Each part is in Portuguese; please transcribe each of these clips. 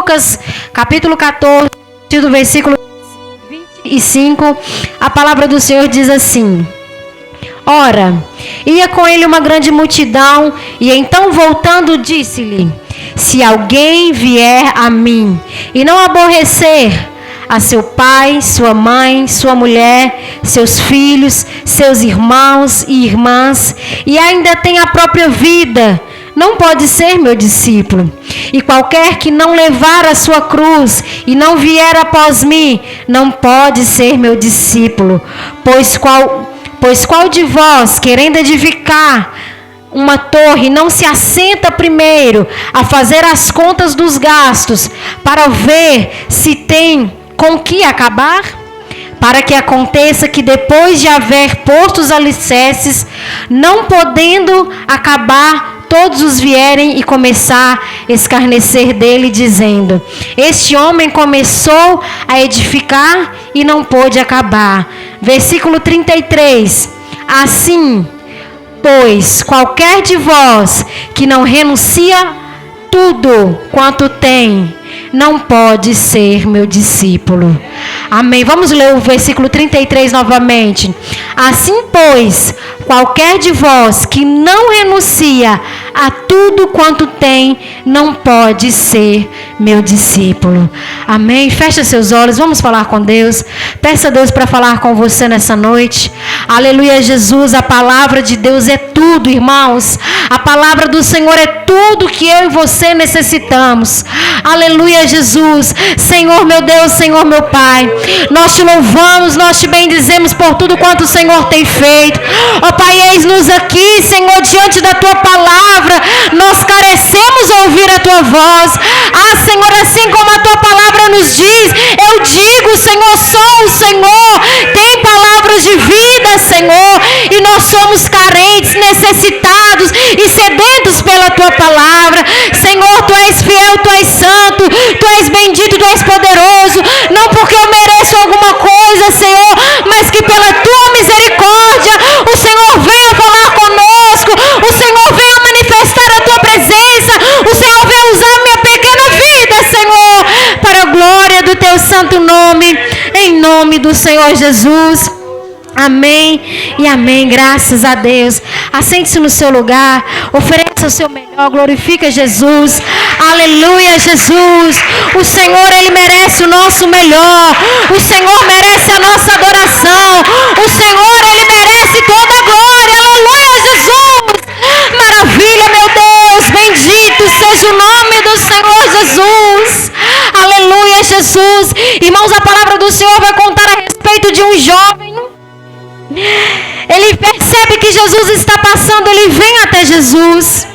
Lucas, capítulo 14, do versículo 25, a palavra do Senhor diz assim: Ora, ia com ele uma grande multidão, e então voltando disse-lhe: Se alguém vier a mim e não aborrecer a seu pai, sua mãe, sua mulher, seus filhos, seus irmãos e irmãs, e ainda tem a própria vida, não pode ser meu discípulo. E qualquer que não levar a sua cruz e não vier após mim, não pode ser meu discípulo. Pois qual de vós, querendo edificar uma torre, não se assenta primeiro a fazer as contas dos gastos, para ver se tem com que acabar? Para que aconteça que depois de haver posto os alicerces, não podendo acabar, todos os vierem e começar a escarnecer dele, dizendo: Este homem começou a edificar e não pôde acabar. Versículo 33. Assim, pois, qualquer de vós que não renuncia tudo quanto tem, não pode ser meu discípulo. Amém. Vamos ler o versículo 33 novamente. Assim, pois, qualquer de vós que não renuncia a tudo quanto tem, não pode ser meu discípulo. Amém. Fecha seus olhos, vamos falar com Deus. Peça a Deus para falar com você nessa noite. Aleluia, Jesus. A palavra de Deus é tudo, irmãos. A palavra do Senhor é tudo que eu e você necessitamos. Aleluia, Jesus. Senhor meu Deus, Senhor meu Pai, nós te louvamos, nós te bendizemos por tudo quanto o Senhor tem feito. Ó Pai, eis-nos aqui, Senhor, diante da tua palavra. Nós carecemos ouvir a tua voz. Ah, Senhor, assim como a tua palavra nos diz, eu digo, Senhor, sou o Senhor, tem palavras de vida, Senhor, e nós somos carentes, necessitados e sedentos pela tua palavra. Senhor, tu és fiel, tu és santo, tu és bendito, tu és poderoso, não porque eu mereço alguma coisa, Senhor, mas que pela tua misericórdia o Senhor venha falar conosco, o Senhor venha manifestar a tua presença, o Senhor venha usar minha pequena vida, Senhor, para a glória do teu santo nome, em nome do Senhor Jesus. Amém e amém, graças a Deus. Assente-se no seu lugar, ofereça o seu melhor, glorifica Jesus. Aleluia, Jesus. O Senhor, Ele merece o nosso melhor. O Senhor merece a nossa adoração. O Senhor, Ele merece toda a glória. Aleluia, Jesus. Maravilha, meu Deus. Bendito seja o nome do Senhor Jesus. Aleluia, Jesus. Irmãos, a palavra do Senhor vai contar a respeito de um jovem. Ele percebe que Jesus está passando, ele vem até Jesus.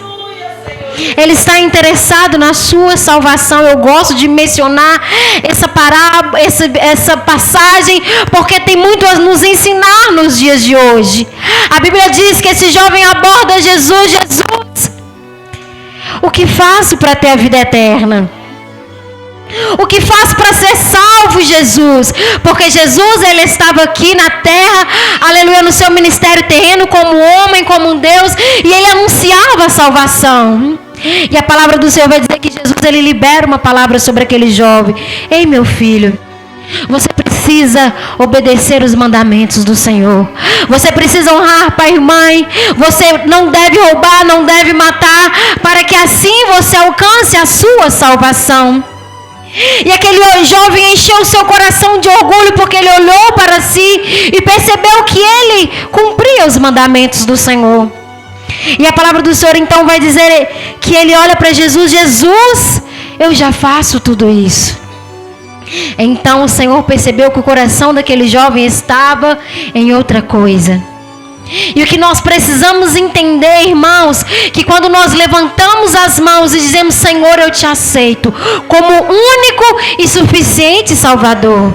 Ele está interessado na sua salvação. Eu gosto de mencionar essa passagem, porque tem muito a nos ensinar nos dias de hoje. A Bíblia diz que esse jovem aborda Jesus. Jesus, o que faço para ter a vida eterna? O que faz para ser salvo, Jesus? Porque Jesus, ele estava aqui na terra, aleluia, no seu ministério terreno, como homem, como um Deus, e ele anunciava a salvação. E a palavra do Senhor vai dizer que Jesus, ele libera uma palavra sobre aquele jovem. Ei, meu filho, você precisa obedecer os mandamentos do Senhor. Você precisa honrar pai e mãe. Você não deve roubar, não deve matar, para que assim você alcance a sua salvação. E aquele jovem encheu o seu coração de orgulho, porque ele olhou para si e percebeu que ele cumpria os mandamentos do Senhor. E a palavra do Senhor então vai dizer que ele olha para Jesus. Jesus, eu já faço tudo isso. Então o Senhor percebeu que o coração daquele jovem estava em outra coisa. E o que nós precisamos entender, irmãos, que quando nós levantamos as mãos e dizemos: Senhor, eu te aceito como único e suficiente Salvador,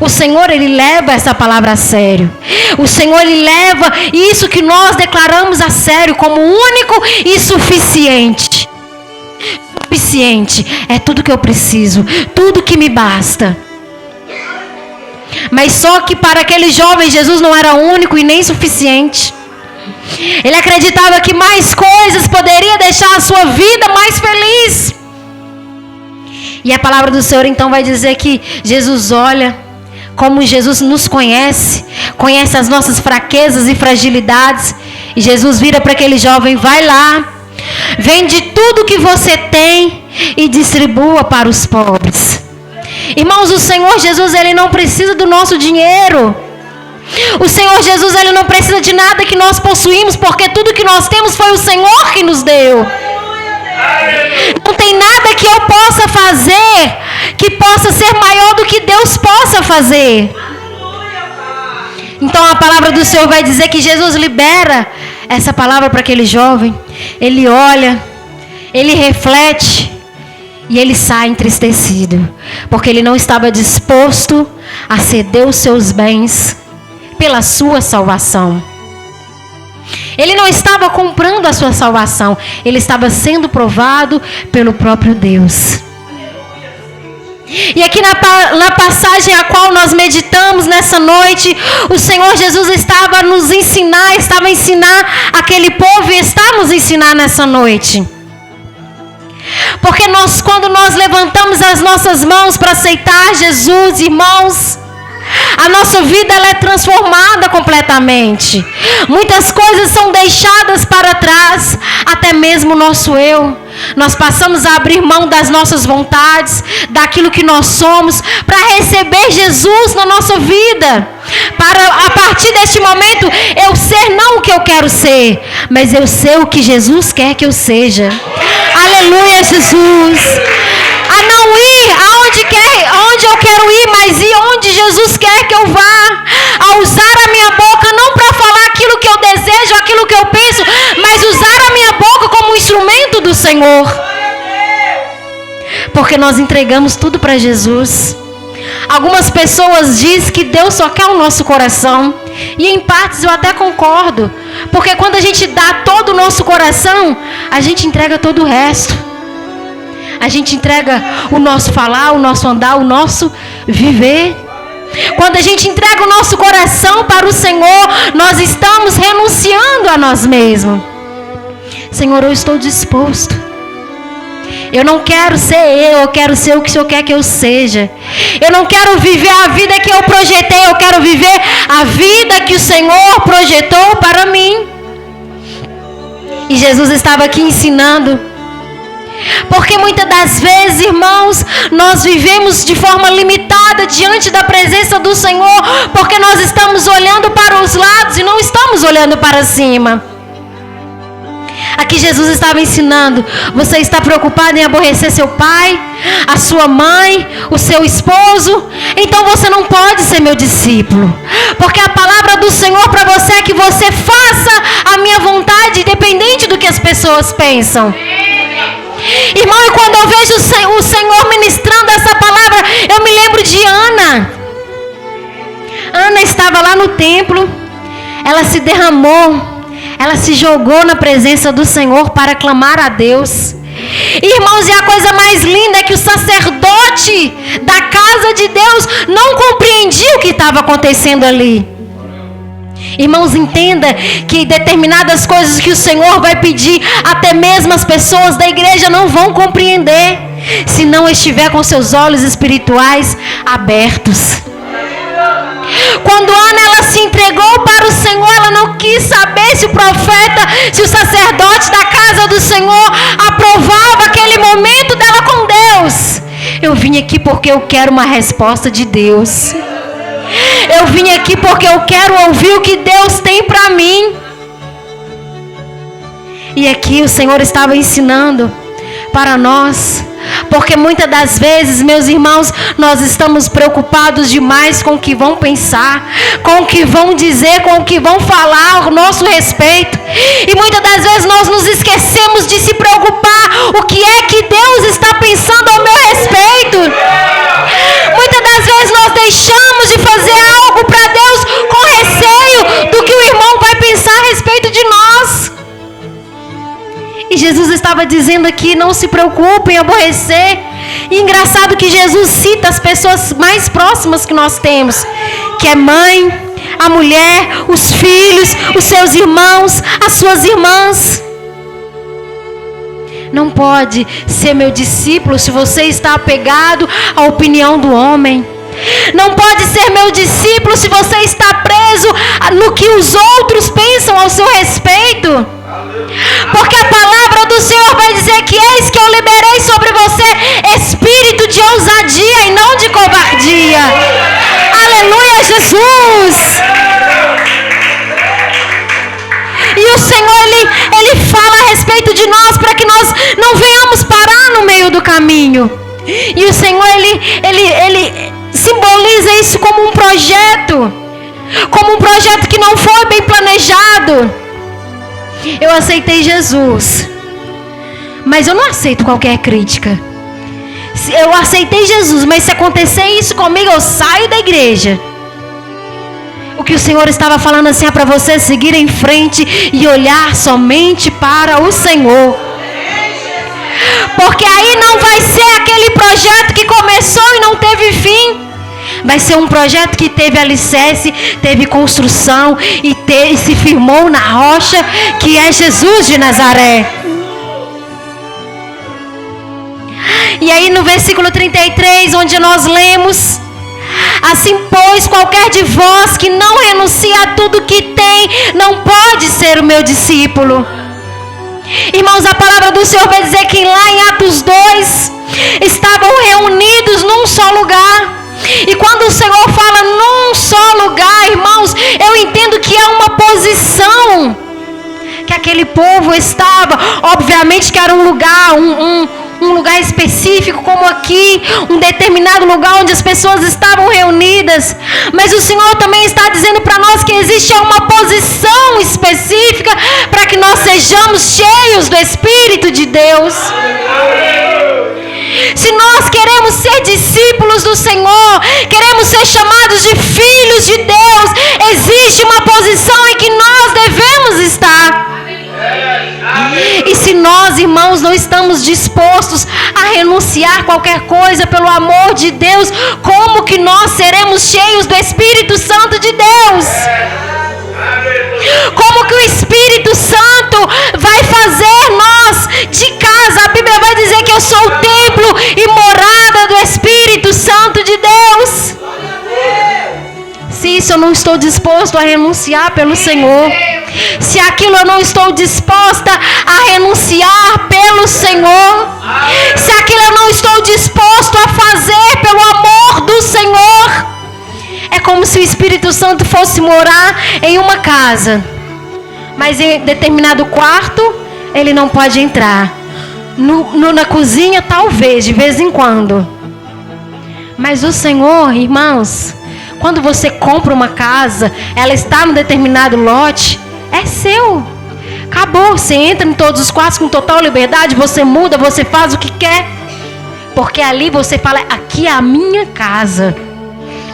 o Senhor, Ele leva essa palavra a sério. O Senhor, Ele leva isso que nós declaramos a sério como único e suficiente. Suficiente é tudo que eu preciso, tudo que me basta. Mas só que para aquele jovem, Jesus não era único e nem suficiente. Ele acreditava que mais coisas poderiam deixar a sua vida mais feliz. E a palavra do Senhor então vai dizer que Jesus olha, como Jesus nos conhece, conhece as nossas fraquezas e fragilidades. E Jesus vira para aquele jovem: vai lá, vende tudo que você tem e distribua para os pobres. Irmãos, o Senhor Jesus, Ele não precisa do nosso dinheiro. O Senhor Jesus, Ele não precisa de nada que nós possuímos, porque tudo que nós temos foi o Senhor que nos deu. Não tem nada que eu possa fazer que possa ser maior do que Deus possa fazer. Então a palavra do Senhor vai dizer que Jesus libera essa palavra para aquele jovem. Ele olha, ele reflete e ele sai entristecido, porque ele não estava disposto a ceder os seus bens pela sua salvação. Ele não estava comprando a sua salvação, ele estava sendo provado pelo próprio Deus. E aqui na passagem a qual nós meditamos nessa noite, o Senhor Jesus estava a ensinar aquele povo e está a nos ensinar nessa noite. Porque quando nós levantamos as nossas mãos para aceitar Jesus, irmãos, a nossa vida ela é transformada completamente. Muitas coisas são deixadas para trás, até mesmo o nosso eu. Nós passamos a abrir mão das nossas vontades, daquilo que nós somos, para receber Jesus na nossa vida. Para a partir deste momento eu ser não o que eu quero ser, mas eu ser o que Jesus quer que eu seja. Aleluia, Jesus. A não ir aonde eu quero ir, mas ir onde Jesus quer que eu vá. A usar a minha boca não para falar aquilo que eu desejo, aquilo que eu penso, mas usar a minha boca como um instrumento do Senhor. Porque nós entregamos tudo para Jesus. Algumas pessoas dizem que Deus só quer o nosso coração. E em partes eu até concordo. Porque quando a gente dá todo o nosso coração, a gente entrega todo o resto. A gente entrega o nosso falar, o nosso andar, o nosso viver. Quando a gente entrega o nosso coração para o Senhor, nós estamos renunciando a nós mesmos. Senhor, eu estou disposto. Eu não quero ser eu quero ser o que o Senhor quer que eu seja. Eu não quero viver a vida que eu projetei, eu quero viver a vida que o Senhor projetou para mim. E Jesus estava aqui ensinando. Porque muitas das vezes, irmãos, nós vivemos de forma limitada diante da presença do Senhor, porque nós estamos olhando para os lados e não estamos olhando para cima. Aqui Jesus estava ensinando: você está preocupado em aborrecer seu pai, a sua mãe, o seu esposo? Então você não pode ser meu discípulo. Porque a palavra do Senhor para você é que você faça a minha vontade, independente do que as pessoas pensam. Irmão, e quando eu vejo o Senhor ministrando essa palavra, eu me lembro de Ana. Ana estava lá no templo, ela se derramou, ela se jogou na presença do Senhor para clamar a Deus. Irmãos, e a coisa mais linda é que o sacerdote da casa de Deus não compreendia o que estava acontecendo ali. Irmãos, entenda que determinadas coisas que o Senhor vai pedir, até mesmo as pessoas da igreja não vão compreender, se não estiver com seus olhos espirituais abertos. Quando Ana ela se entregou para o Senhor, ela não quis saber se o profeta, se o sacerdote da casa do Senhor aprovava aquele momento dela com Deus. Eu vim aqui porque eu quero uma resposta de Deus. Eu vim aqui porque eu quero ouvir o que Deus tem para mim. E aqui o Senhor estava ensinando para nós. Porque muitas das vezes, meus irmãos, nós estamos preocupados demais com o que vão pensar, com o que vão dizer, com o que vão falar ao nosso respeito. E muitas das vezes nós nos esquecemos de se preocupar o que é que Deus está pensando ao meu respeito. Muitas das vezes nós deixamos de fazer algo para Deus com receio do que o irmão vai pensar a respeito de nós. E Jesus estava dizendo aqui: não se preocupem em aborrecer. E engraçado que Jesus cita as pessoas mais próximas que nós temos, que é mãe, a mulher, os filhos, os seus irmãos, as suas irmãs. não pode ser meu discípulo se você está apegado à opinião do homem. Não pode ser meu discípulo se você está preso no que os outros pensam ao seu respeito. Porque a palavra do Senhor vai dizer que eis que eu liberei sobre você espírito de ousadia e não de covardia. Aleluia, Jesus! E o Senhor, Ele fala a respeito de nós para que nós não venhamos parar no meio do caminho. E o Senhor, Ele simboliza isso como um projeto que não foi bem planejado. Eu aceitei Jesus, mas eu não aceito qualquer crítica. Eu aceitei Jesus, mas se acontecer isso comigo, eu saio da igreja. O que o Senhor estava falando assim é para você seguir em frente e olhar somente para o Senhor. Porque aí não vai ser aquele projeto que começou e não teve fim. Vai ser um projeto que teve alicerce, teve construção e se firmou na rocha que é Jesus de Nazaré. E aí no versículo 33, onde nós lemos: assim, pois, qualquer de vós que não renuncia a tudo que tem, não pode ser o meu discípulo. Irmãos, a palavra do Senhor vai dizer que lá em Atos 2, estavam reunidos num só lugar. E quando o Senhor fala num só lugar, irmãos, eu entendo que é uma posição que aquele povo estava. Obviamente que era um lugar, um lugar específico, como aqui, um determinado lugar onde as pessoas estavam reunidas. Mas o Senhor também está dizendo para nós que existe uma posição específica para que nós sejamos cheios do Espírito de Deus. Se nós queremos ser discípulos do Senhor, queremos ser chamados de filhos de Deus, existe uma posição em que nós devemos estar. E se nós, irmãos, não estamos dispostos a renunciar qualquer coisa pelo amor de Deus, como que nós seremos cheios do Espírito Santo de Deus? Como que o Espírito Santo vai fazer nós de casa? A Bíblia vai dizer que eu sou o templo e morada do Espírito Santo de Deus. Se isso eu não estou disposto a renunciar pelo Senhor, se aquilo eu não estou disposta a renunciar pelo Senhor, se aquilo eu não estou disposto a fazer pelo amor do Senhor, é como se o Espírito Santo fosse morar em uma casa, mas em determinado quarto ele não pode entrar. Na cozinha talvez, de vez em quando. Mas o Senhor, irmãos, quando você compra uma casa, ela está num determinado lote, é seu. Acabou, você entra em todos os quartos com total liberdade, você muda, você faz o que quer. Porque ali você fala, aqui é a minha casa.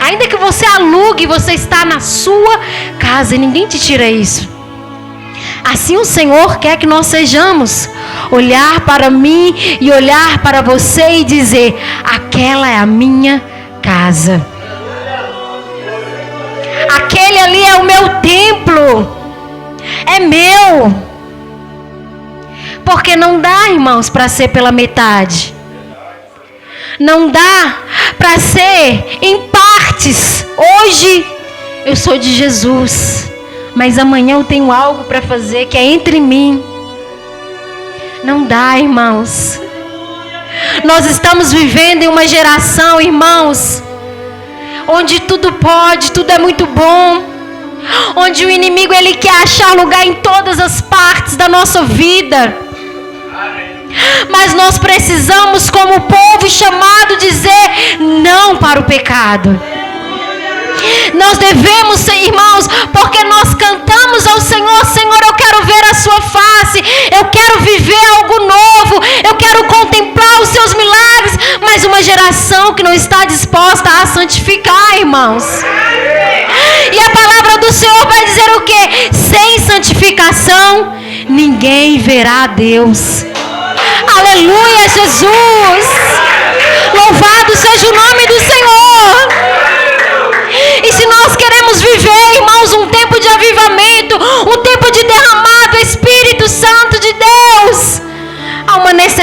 Ainda que você alugue, você está na sua casa e ninguém te tira isso. Assim o Senhor quer que nós sejamos. Olhar para mim e olhar para você e dizer, aquela é a minha casa. Aquele ali é o meu templo. É meu. Porque não dá, irmãos, para ser pela metade. Não dá para ser em partes. Hoje eu sou de Jesus, mas amanhã eu tenho algo para fazer que é entre mim. Não dá, irmãos. Nós estamos vivendo em uma geração, irmãos, onde tudo pode, tudo é muito bom, onde o inimigo ele quer achar lugar em todas as partes da nossa vida. Mas nós precisamos, como povo chamado, dizer não para o pecado. Nós devemos, irmãos, porque nós cantamos ao Senhor, Senhor, eu quero ver a sua face, eu quero viver algo novo, eu quero contemplar os seus milagres, mas uma geração que não está disposta a santificar, irmãos. E a palavra do Senhor vai dizer o quê? Sem santificação, ninguém verá a Deus. Aleluia, Jesus! Louvado seja o nome do Senhor! E se nós queremos viver, irmãos, um tempo de avivamento, um tempo de derramar do Espírito Santo de Deus, há uma necessidade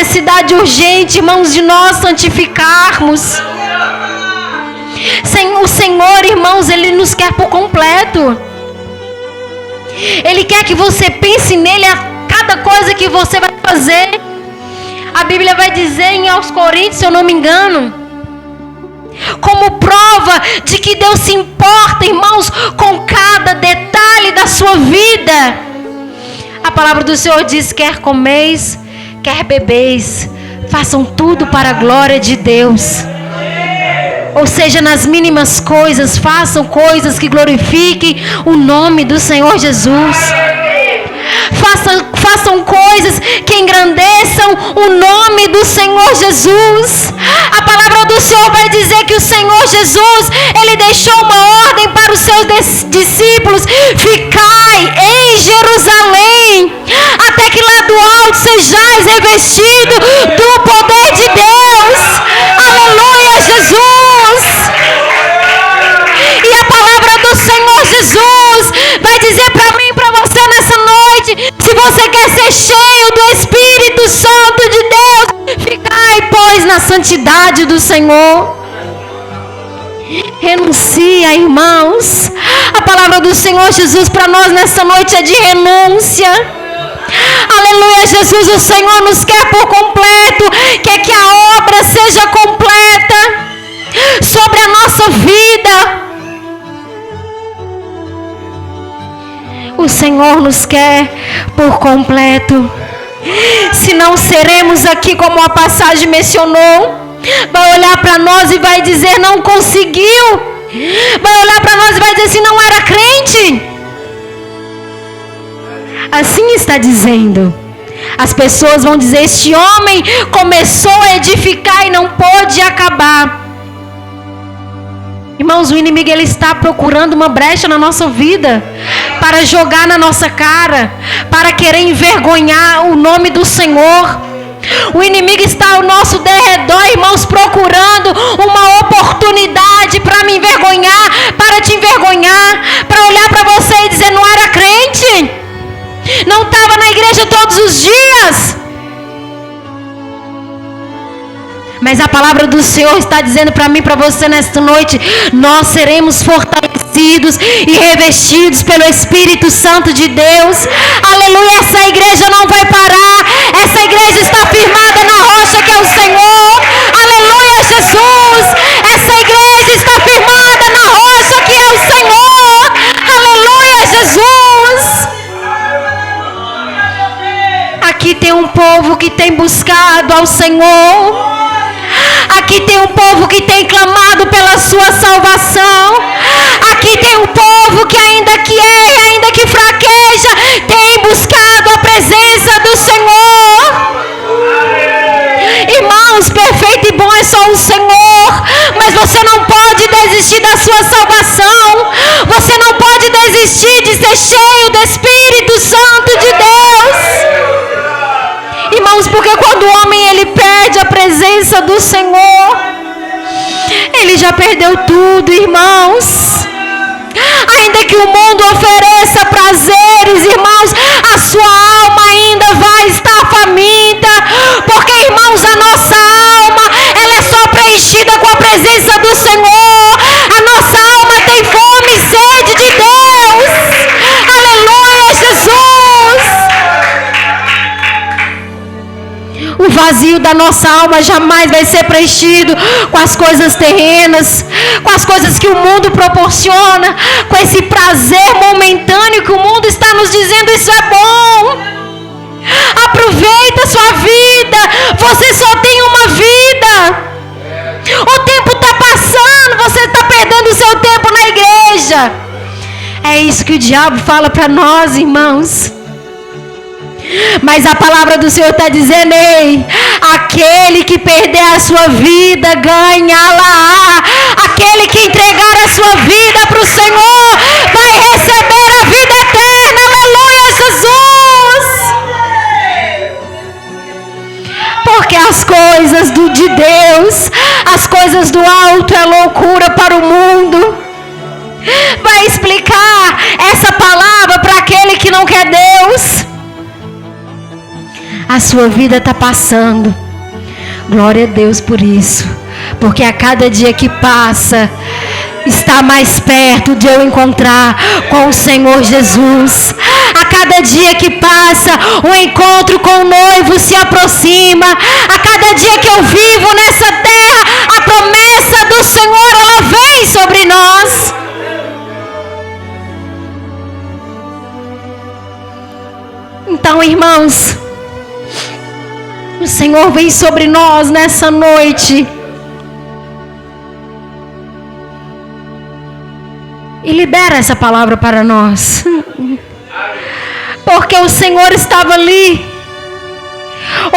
necessidade urgente, irmãos, de nós santificarmos. O Senhor, irmãos, Ele nos quer por completo. Ele quer que você pense nele a cada coisa que você vai fazer. A Bíblia vai dizer em aos Coríntios, se eu não me engano, como prova de que Deus se importa, irmãos, com cada detalhe da sua vida. A palavra do Senhor diz: quer comeis, quer bebeis, façam tudo para a glória de Deus. Ou seja, nas mínimas coisas, façam coisas que glorifiquem o nome do Senhor Jesus. Façam coisas que engrandeçam o nome do Senhor Jesus. A palavra do Senhor vai dizer que o Senhor Jesus, Ele deixou uma ordem para os seus discípulos: ficai em Jerusalém, até que lá do alto sejais revestidos do poder de Deus. Aleluia, Jesus! E a palavra do Senhor Jesus vai dizer para mim e para você nessa noite: se você quer ser cheio do Espírito Santo de Deus, ficai, pois, na santidade do Senhor. Renuncia, irmãos. A palavra do Senhor Jesus para nós nessa noite é de renúncia. Aleluia, Jesus, o Senhor nos quer por completo, quer que a obra seja completa sobre a nossa vida. O Senhor nos quer por completo. Se não seremos aqui, como a passagem mencionou, vai olhar para nós e vai dizer: não conseguiu. Vai olhar para nós e vai dizer assim: não era crente. Assim está dizendo. As pessoas vão dizer: este homem começou a edificar e não pôde acabar. Irmãos, o inimigo, ele está procurando uma brecha na nossa vida para jogar na nossa cara, para querer envergonhar o nome do Senhor. O inimigo está ao nosso derredor, irmãos, procurando uma oportunidade para me envergonhar, para te envergonhar, para olhar para você e dizer: não era crente, não estava na igreja todos os dias. Mas a palavra do Senhor está dizendo para mim e para você nesta noite: nós seremos fortalecidos e revestidos pelo Espírito Santo de Deus. Aleluia, essa igreja não vai parar. Essa igreja está firmada na rocha que é o Senhor. Aleluia, Jesus. Essa igreja está firmada na rocha que é o Senhor. Aleluia, Jesus. Aqui tem um povo que tem buscado ao Senhor. Aqui tem um povo que tem clamado pela sua salvação. Aqui tem um povo que ainda que erra, ainda que fraqueja, tem buscado a presença do Senhor. Irmãos, perfeito e bom é só o Senhor. Mas você não pode desistir da sua salvação. Você não pode desistir de ser cheio do Espírito Santo de Deus. Irmãos, porque quando o homem ele perde a presença do Senhor, ele já perdeu tudo, irmãos. Ainda que o mundo ofereça prazeres, irmãos, a sua alma ainda vai estar faminta. Porque, irmãos, a nossa alma, ela é só preenchida com a presença do Senhor. A nossa alma tem fome e sede de Deus. Aleluia, Jesus. O vazio da nossa alma jamais vai ser preenchido com as coisas terrenas, com as coisas que o mundo proporciona, com esse prazer momentâneo que o mundo está nos dizendo: isso é bom. Aproveita a sua vida. Você só tem uma vida. O tempo está passando, você está perdendo o seu tempo na igreja. É isso que o diabo fala para nós, irmãos. Mas a palavra do Senhor está dizendo: ei, aquele que perder a sua vida, ganha-la. Aquele que entregar a sua vida para o Senhor, vai receber a vida eterna. Aleluia, Jesus. Porque as coisas de Deus, as coisas do alto é loucura para o mundo. Vai explicar essa palavra para aquele que não quer Deus. A sua vida está passando. Glória a Deus por isso, porque a cada dia que passa, está mais perto de eu encontrar com o Senhor Jesus. A cada dia que passa, o encontro com o noivo se aproxima. A cada dia que eu vivo nessa terra, a promessa do Senhor, ela vem sobre nós. Então, irmãos, o Senhor vem sobre nós nessa noite e libera essa palavra para nós. Porque o Senhor estava ali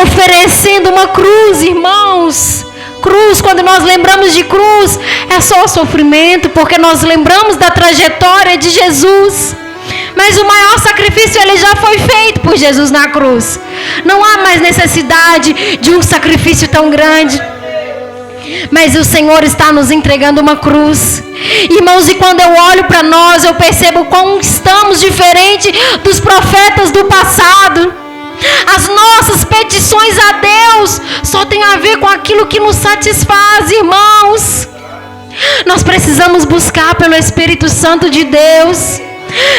oferecendo uma cruz, irmãos. Cruz, quando nós lembramos de cruz, é só sofrimento, porque nós lembramos da trajetória de Jesus. Mas o maior sacrifício, ele já foi feito por Jesus na cruz. Não há mais necessidade de um sacrifício tão grande. Mas o Senhor está nos entregando uma cruz. Irmãos, e quando eu olho para nós, eu percebo como estamos diferentes dos profetas do passado. As nossas petições a Deus só tem a ver com aquilo que nos satisfaz, irmãos. Nós precisamos buscar pelo Espírito Santo de Deus.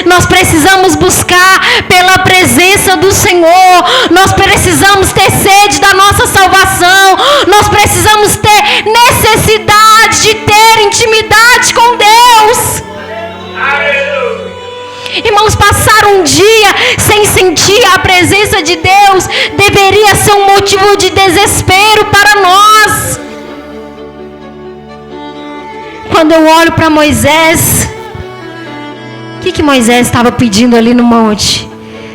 Nós precisamos buscar pela presença do Senhor. Nós precisamos ter sede da nossa salvação. Nós precisamos ter necessidade de ter intimidade com Deus. Irmãos, passar um dia sem sentir a presença de Deus deveria ser um motivo de desespero para nós. Quando eu olho para Moisés, o que Moisés estava pedindo ali no monte?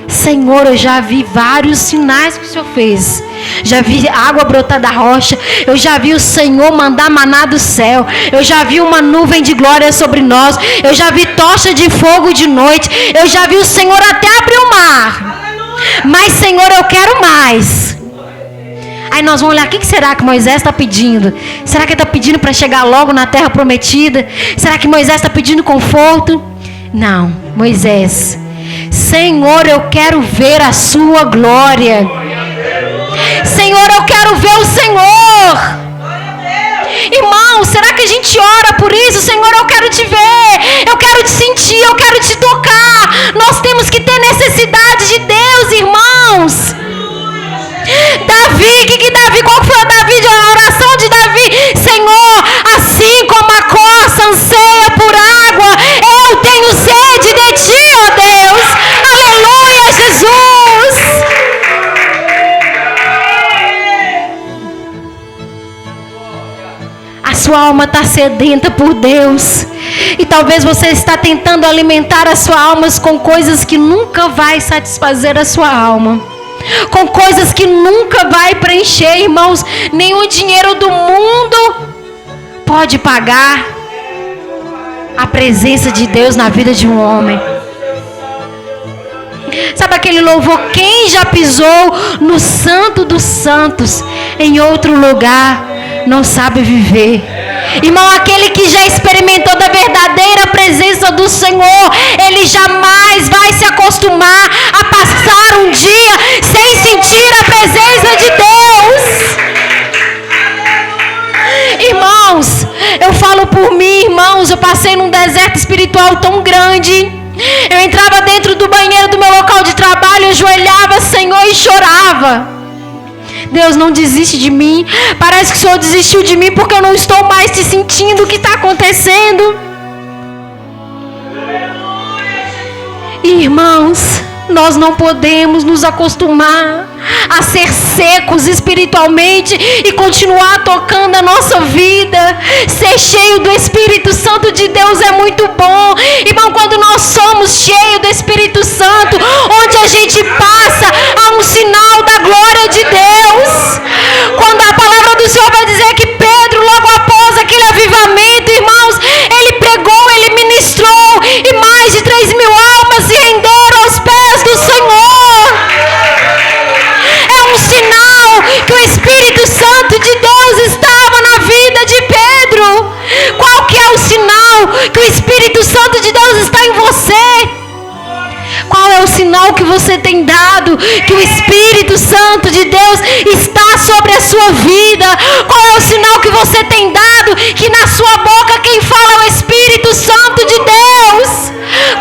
Senhor, eu já vi vários sinais que o Senhor fez. Já vi água brotar da rocha. Eu já vi o Senhor mandar maná do céu. Eu já vi uma nuvem de glória sobre nós. Eu já vi tocha de fogo de noite. Eu já vi o Senhor até abrir o mar. Mas, Senhor, eu quero mais. Aí nós vamos olhar, o que será que Moisés está pedindo? Será que ele está pedindo para chegar logo na terra prometida? Será que Moisés está pedindo conforto? Não, Moisés, Senhor, eu quero ver a sua glória. Senhor, eu quero ver o Senhor. Irmão, será que a gente ora por isso? Senhor, eu quero te ver, eu quero te sentir, eu quero te tocar. Nós temos que ter necessidade de Deus, irmãos. Davi, qual foi a oração de Davi? Senhor, assim como a corça anseia por água, eu tenho sede de ti, ó Deus. Aleluia, Jesus. A sua alma está sedenta por Deus. E talvez você está tentando alimentar a sua alma com coisas que nunca vai satisfazer a sua alma. Com coisas que nunca vai preencher, irmãos. Nenhum dinheiro do mundo pode pagar a presença de Deus na vida de um homem. Sabe aquele louvor? Quem já pisou no Santo dos Santos em outro lugar não sabe viver. Irmão, aquele que já experimentou da verdadeira presença do Senhor, ele jamais vai se acostumar a passar um dia sem sentir a presença de Deus. Irmãos, eu falo por mim, irmãos, eu passei num deserto espiritual tão grande. Eu entrava dentro do banheiro do meu local de trabalho, eu ajoelhava, Senhor, e chorava. Deus, não desiste de mim. Parece que o Senhor desistiu de mim porque eu não estou mais te sentindo. O que está acontecendo? Irmãos, nós não podemos nos acostumar a ser secos espiritualmente e continuar tocando a nossa vida. Ser cheio do Espírito Santo de Deus é muito bom. Irmão, quando nós somos cheios do Espírito Santo, onde a gente passa, há um sinal da glória de Deus. Quando a palavra do Senhor vai dizer que Pedro, logo após aquele avivamento, irmãos, ele pregou, ele ministrou, e mais de 3.000 almas se renderam aos pés do Senhor. É um sinal que o Espírito Santo de Deus estava na vida de Pedro. Qual que é o sinal que o Espírito Santo de Deus está em você? Qual é o sinal que você tem dado dado que o Espírito Santo de Deus está sobre a sua vida? Qual é o sinal que você tem dado que na sua boca quem fala é o Espírito Santo de Deus?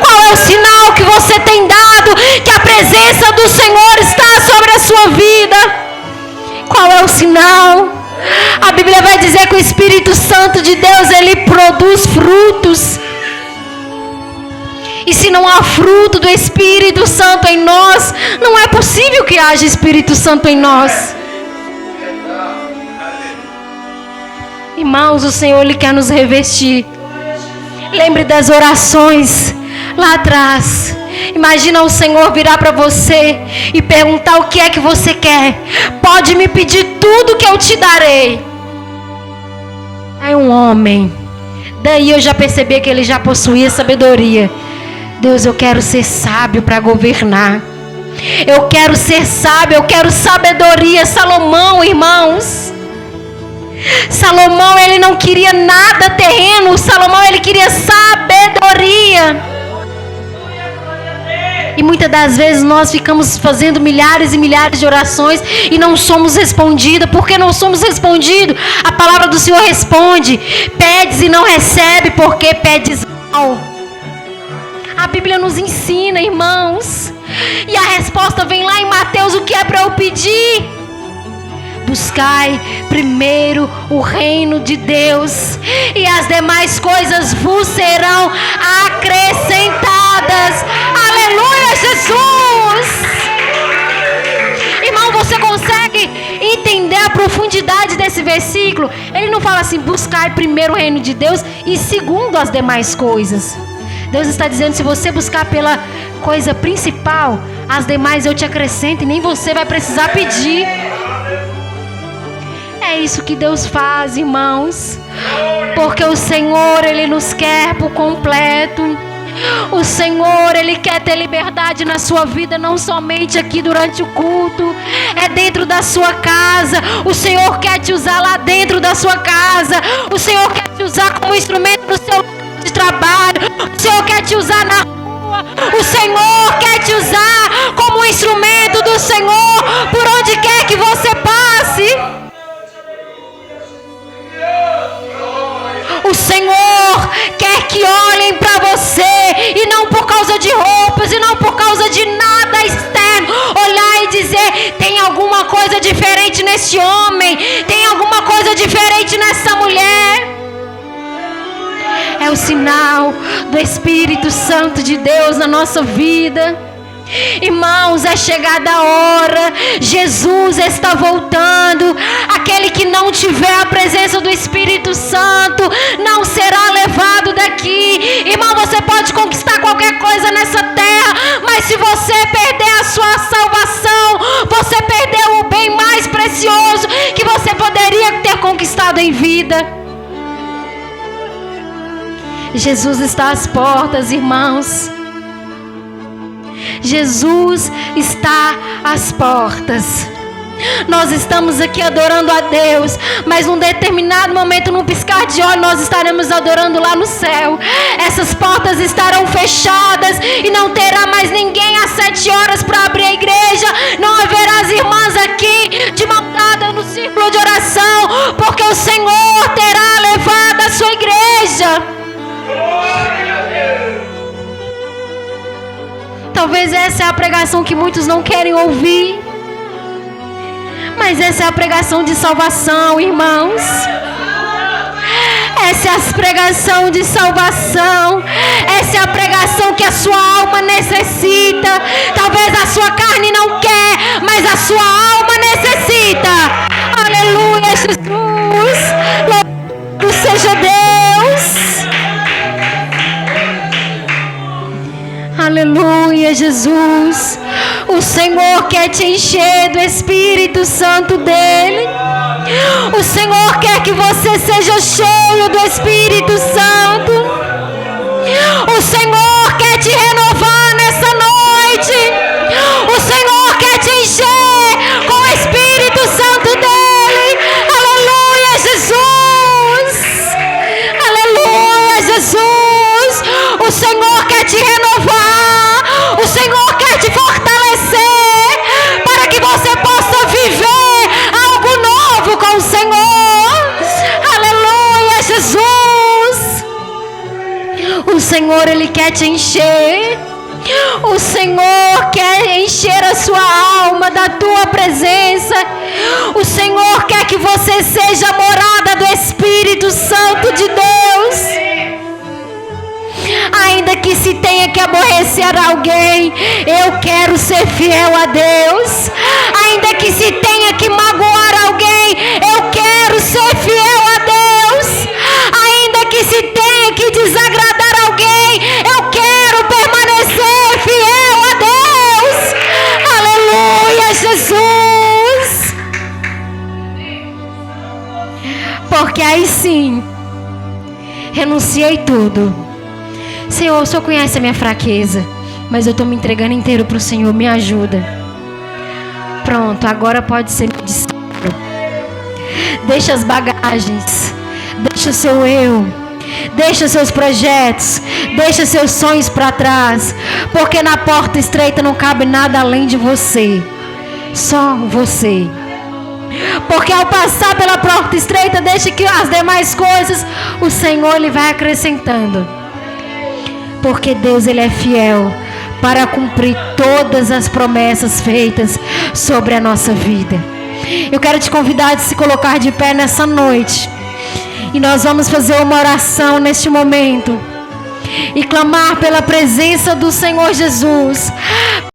Qual é o sinal que você tem dado que a presença do Senhor está sobre a sua vida? Qual é o sinal? A Bíblia vai dizer que o Espírito Santo de Deus, ele produz frutos. E se não há fruto do Espírito Santo em nós, não é possível que haja Espírito Santo em nós. Irmãos, o Senhor, ele quer nos revestir. Lembre das orações lá atrás. Imagina o Senhor virar para você e perguntar o que é que você quer. Pode me pedir tudo que eu te darei. Aí um homem, daí eu já percebi que ele já possuía sabedoria. Deus, eu quero ser sábio para governar. Eu quero ser sábio, eu quero sabedoria. Salomão, irmãos. Salomão, ele não queria nada terreno. Salomão, ele queria sabedoria. E muitas das vezes nós ficamos fazendo milhares e milhares de orações e não somos respondidas. Por que não somos respondidos? A palavra do Senhor responde: pedes e não recebe, porque pedes mal. A Bíblia nos ensina, irmãos. E a resposta vem lá em Mateus: o que é para eu pedir? Buscai primeiro o reino de Deus, e as demais coisas vos serão acrescentadas. Aleluia, Jesus! Irmão, você consegue entender a profundidade desse versículo? Ele não fala assim: buscai primeiro o reino de Deus e segundo as demais coisas. Deus está dizendo: se você buscar pela coisa principal, as demais eu te acrescento e nem você vai precisar pedir. É isso que Deus faz, irmãos. Porque o Senhor, ele nos quer por completo. O Senhor, ele quer ter liberdade na sua vida, não somente aqui durante o culto, é dentro da sua casa. O Senhor quer te usar lá dentro da sua casa. O Senhor quer te usar como instrumento no seu lugar de trabalho. O Senhor quer te usar na rua. O Senhor quer te usar como instrumento do Senhor por onde quer que você passe. O Senhor quer que olhem para você, e não por causa de roupas, e não por causa de nada externo. Olhar e dizer: tem alguma coisa diferente nesse homem, tem alguma coisa diferente nessa mulher. É o sinal do Espírito Santo de Deus na nossa vida. Irmãos, é chegada a hora. Jesus está voltando. Aquele que não tiver a presença do Espírito Santo não será levado daqui. Irmão, você pode conquistar qualquer coisa nessa terra, mas se você perder a sua salvação, você perdeu o bem mais precioso que você poderia ter conquistado em vida. Jesus está às portas, irmãos. Jesus está às portas. Nós estamos aqui adorando a Deus, mas num determinado momento, num piscar de olhos, nós estaremos adorando lá no céu. Essas portas estarão fechadas e não terá mais ninguém às 7 horas para abrir a igreja. Não haverá as irmãs aqui de mão dada no círculo de oração, porque o Senhor terá levado a sua igreja. Talvez essa é a pregação que muitos não querem ouvir, mas essa é a pregação de salvação, irmãos. Essa é a pregação de salvação. Essa é a pregação que a sua alma necessita. Talvez a sua carne não quer, mas a sua alma necessita. Aleluia, Jesus. Louvado seja Deus. Aleluia, Jesus. O Senhor quer te encher do Espírito Santo dele. O Senhor quer que você seja cheio do Espírito Santo. O Senhor quer te renovar nessa noite. O Senhor quer te encher com o Espírito Santo dele. Aleluia, Jesus. Aleluia, Jesus. O Senhor quer te renovar. O Senhor quer te fortalecer. Senhor, Ele quer te encher. O Senhor quer encher a sua alma da tua presença. O Senhor quer que você seja a morada do Espírito Santo de Deus. Ainda que se tenha que aborrecer alguém, eu quero ser fiel a Deus. Ainda que se tenha que magoar alguém, eu quero ser fiel a Deus. Ainda que se tenha que desagradar alguém, eu quero permanecer fiel a Deus. Aleluia, Jesus. Porque aí sim, renunciei tudo. Senhor, o Senhor conhece a minha fraqueza, mas eu estou me entregando inteiro para o Senhor, me ajuda. Pronto, agora pode ser meu discípulo. Deixa as bagagens, deixa o seu eu, deixa seus projetos, deixa seus sonhos para trás, porque na porta estreita não cabe nada além de você, só você. Porque ao passar pela porta estreita, deixa que as demais coisas o Senhor Ele vai acrescentando. Porque Deus, Ele é fiel para cumprir todas as promessas feitas sobre a nossa vida. Eu quero te convidar a se colocar de pé nessa noite. E nós vamos fazer uma oração neste momento. E clamar pela presença do Senhor Jesus.